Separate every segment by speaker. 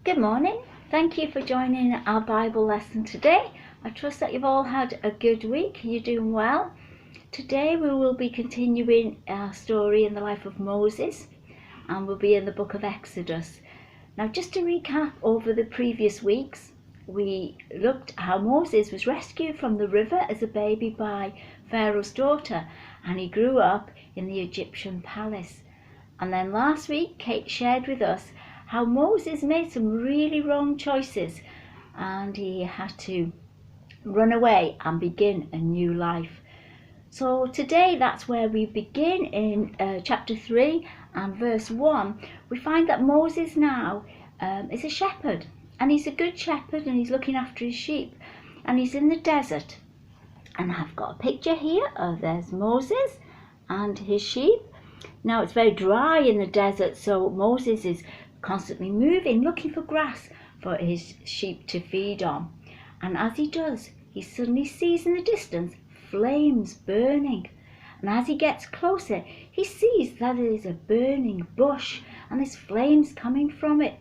Speaker 1: Good morning. Thank you for joining our Bible lesson today. I trust that you've all had a good week. You're doing well. Today we will be continuing our story in the life of Moses, and we'll be in the book of Exodus. Now, just to recap over the previous weeks, we looked at how Moses was rescued from the river as a baby by Pharaoh's daughter, and he grew up in the Egyptian palace. And then last week, Kate shared with us how Moses made some really wrong choices and he had to run away and begin a new life. So today that's where we begin in chapter 3 and verse 1. We find that Moses now is a shepherd, and he's a good shepherd, and he's looking after his sheep, and he's in the desert. And I've got a picture here of there's Moses and his sheep. Now it's very dry in the desert, so Moses is constantly moving, looking for grass for his sheep to feed on. And as he does, he suddenly sees in the distance flames burning. And as he gets closer, he sees that it is a burning bush and there's flames coming from it.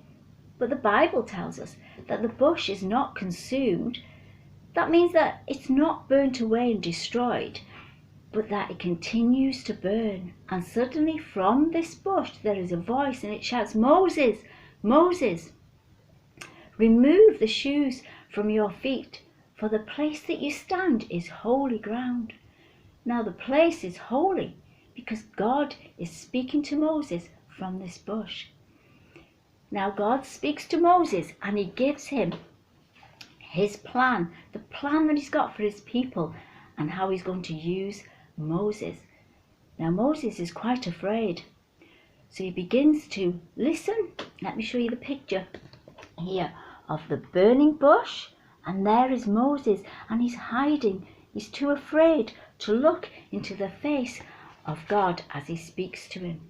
Speaker 1: But the Bible tells us that the bush is not consumed. That means that it's not burnt away and destroyed, but that it continues to burn. And suddenly from this bush there is a voice, and it shouts, "Moses, Moses, remove the shoes from your feet, for the place that you stand is holy ground." Now the place is holy because God is speaking to Moses from this bush. Now God speaks to Moses and he gives him his plan, the plan that he's got for his people and how he's going to use Moses. Now Moses is quite afraid, so he begins to listen. Let me show you the picture here of the burning bush, and there is Moses, and he's hiding. He's too afraid to look into the face of God as he speaks to him.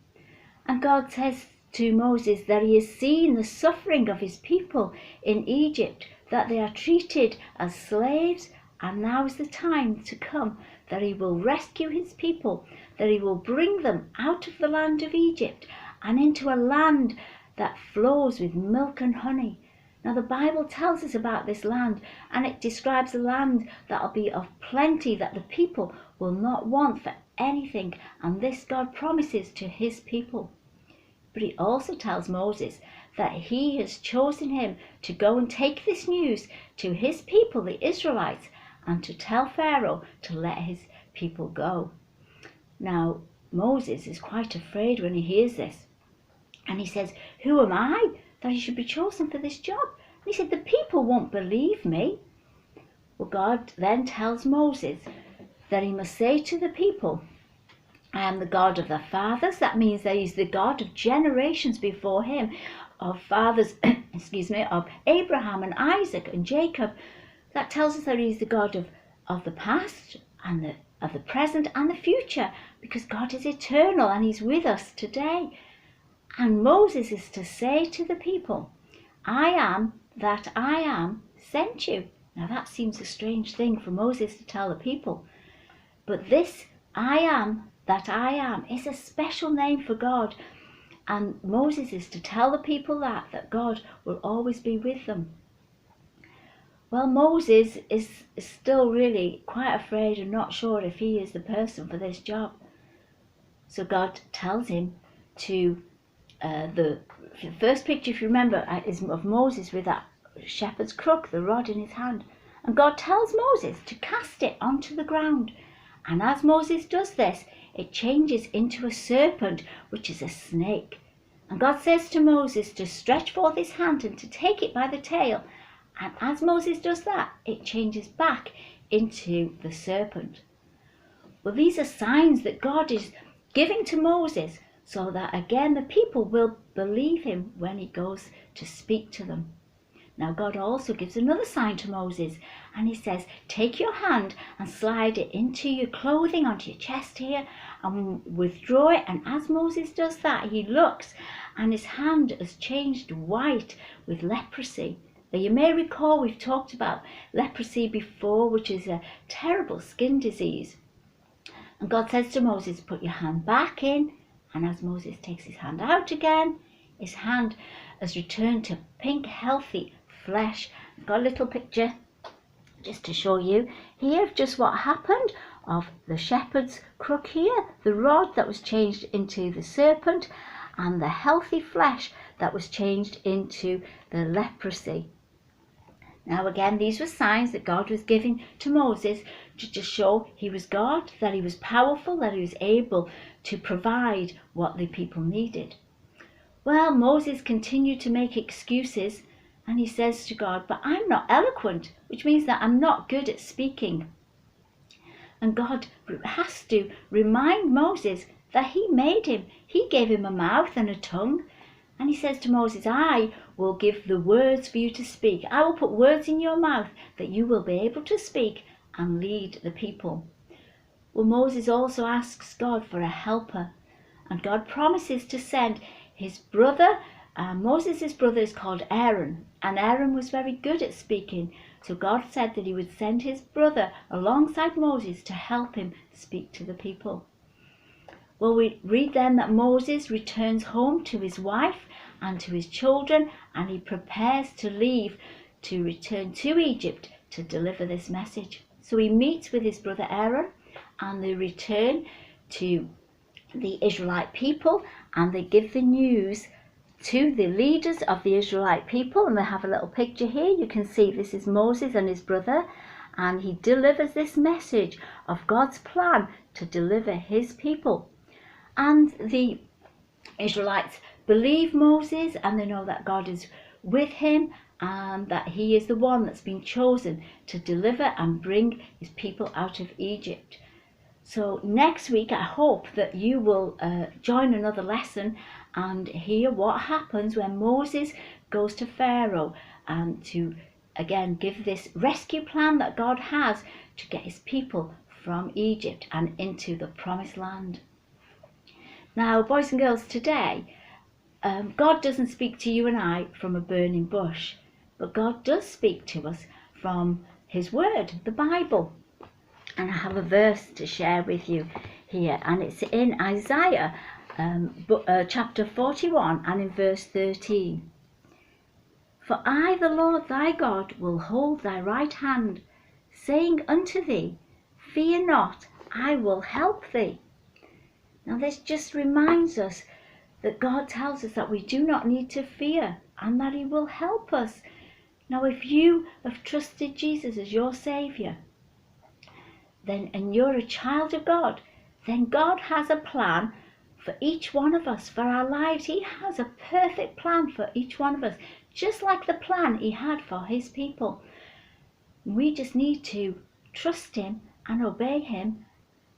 Speaker 1: And God says to Moses that he has seen the suffering of his people in Egypt, that they are treated as slaves, and now is the time to come that he will rescue his people, that he will bring them out of the land of Egypt and into a land that flows with milk and honey. Now the Bible tells us about this land, and it describes a land that will be of plenty, that the people will not want for anything, and this God promises to his people. But he also tells Moses that he has chosen him to go and take this news to his people, the Israelites, and to tell Pharaoh to let his people go. Now Moses is quite afraid when he hears this, and he says, "Who am I that I should be chosen for this job?" And he said, "The people won't believe me." Well, God then tells Moses that he must say to the people, "I am the God of the fathers." That means that he's the God of generations before him, of fathers, of Abraham and Isaac and Jacob. That tells us that he's the God of the past and of the present and the future, because God is eternal and he's with us today. And Moses is to say to the people, "I am that I am sent you." Now that seems a strange thing for Moses to tell the people, but this "I am that I am" is a special name for God, and Moses is to tell the people that God will always be with them. Well, Moses is still really quite afraid and not sure if he is the person for this job. So God tells him to, the first picture, if you remember, is of Moses with that shepherd's crook, the rod in his hand. And God tells Moses to cast it onto the ground. And as Moses does this, it changes into a serpent, which is a snake. And God says to Moses to stretch forth his hand and to take it by the tail. And as Moses does that, it changes back into the serpent. Well, these are signs that God is giving to Moses so that again the people will believe him when he goes to speak to them. Now God also gives another sign to Moses, and he says, "Take your hand and slide it into your clothing, onto your chest here, and withdraw it." And as Moses does that, he looks, and his hand has changed white with leprosy. Now you may recall we've talked about leprosy before, which is a terrible skin disease. And God says to Moses, "Put your hand back in." And as Moses takes his hand out again, his hand has returned to pink, healthy flesh. I've got a little picture just to show you here of just what happened of the shepherd's crook here, the rod that was changed into the serpent, and the healthy flesh that was changed into the leprosy. Now again, these were signs that God was giving to Moses to just show he was God, that he was powerful, that he was able to provide what the people needed. Well, Moses continued to make excuses, and he says to God, but I'm not eloquent, which means that I'm not good at speaking. And God has to remind Moses that he made him. He gave him a mouth and a tongue. And he says to Moses, I will give the words for you to speak. I will put words in your mouth that you will be able to speak and lead the people. Well, Moses also asks God for a helper. And God promises to send his brother. Moses' brother is called Aaron. And Aaron was very good at speaking. So God said that he would send his brother alongside Moses to help him speak to the people. Well, we read then that Moses returns home to his wife and to his children, and he prepares to leave to return to Egypt to deliver this message. So he meets with his brother Aaron, and they return to the Israelite people, and they give the news to the leaders of the Israelite people. And they have a little picture here. You can see this is Moses and his brother, and he delivers this message of God's plan to deliver his people. And the Israelites believe Moses, and they know that God is with him and that he is the one that's been chosen to deliver and bring his people out of Egypt. So next week I hope that you will join another lesson and hear what happens when Moses goes to Pharaoh and to again give this rescue plan that God has to get his people from Egypt and into the promised land. Now, boys and girls, today, God doesn't speak to you and I from a burning bush, but God does speak to us from his word, the Bible. And I have a verse to share with you here, and it's in Isaiah chapter 41 and in verse 13. For I, the Lord thy God, will hold thy right hand, saying unto thee, fear not, I will help thee. Now this just reminds us that God tells us that we do not need to fear and that he will help us. Now if you have trusted Jesus as your Saviour, and you're a child of God, then God has a plan for each one of us, for our lives. He has a perfect plan for each one of us, just like the plan he had for his people. We just need to trust him and obey him.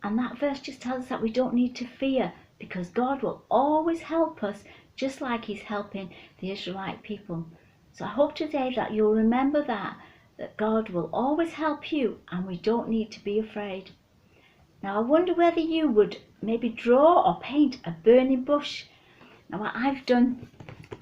Speaker 1: And that verse just tells us that we don't need to fear, because God will always help us, just like he's helping the Israelite people. So I hope today that you'll remember that God will always help you, and we don't need to be afraid. Now I wonder whether you would maybe draw or paint a burning bush. Now I've done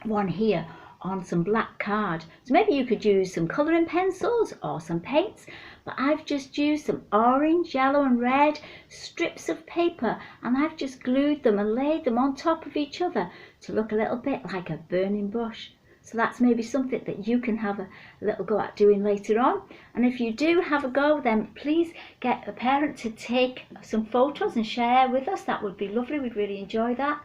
Speaker 1: one here on some black card. So maybe you could use some colouring pencils or some paints, but I've just used some orange, yellow and red strips of paper, and I've just glued them and laid them on top of each other to look a little bit like a burning bush. So that's maybe something that you can have a little go at doing later on. And if you do have a go, then please get a parent to take some photos and share with us. That would be lovely. We'd really enjoy that.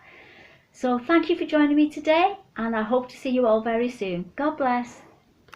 Speaker 1: So thank you for joining me today, and I hope to see you all very soon. God bless.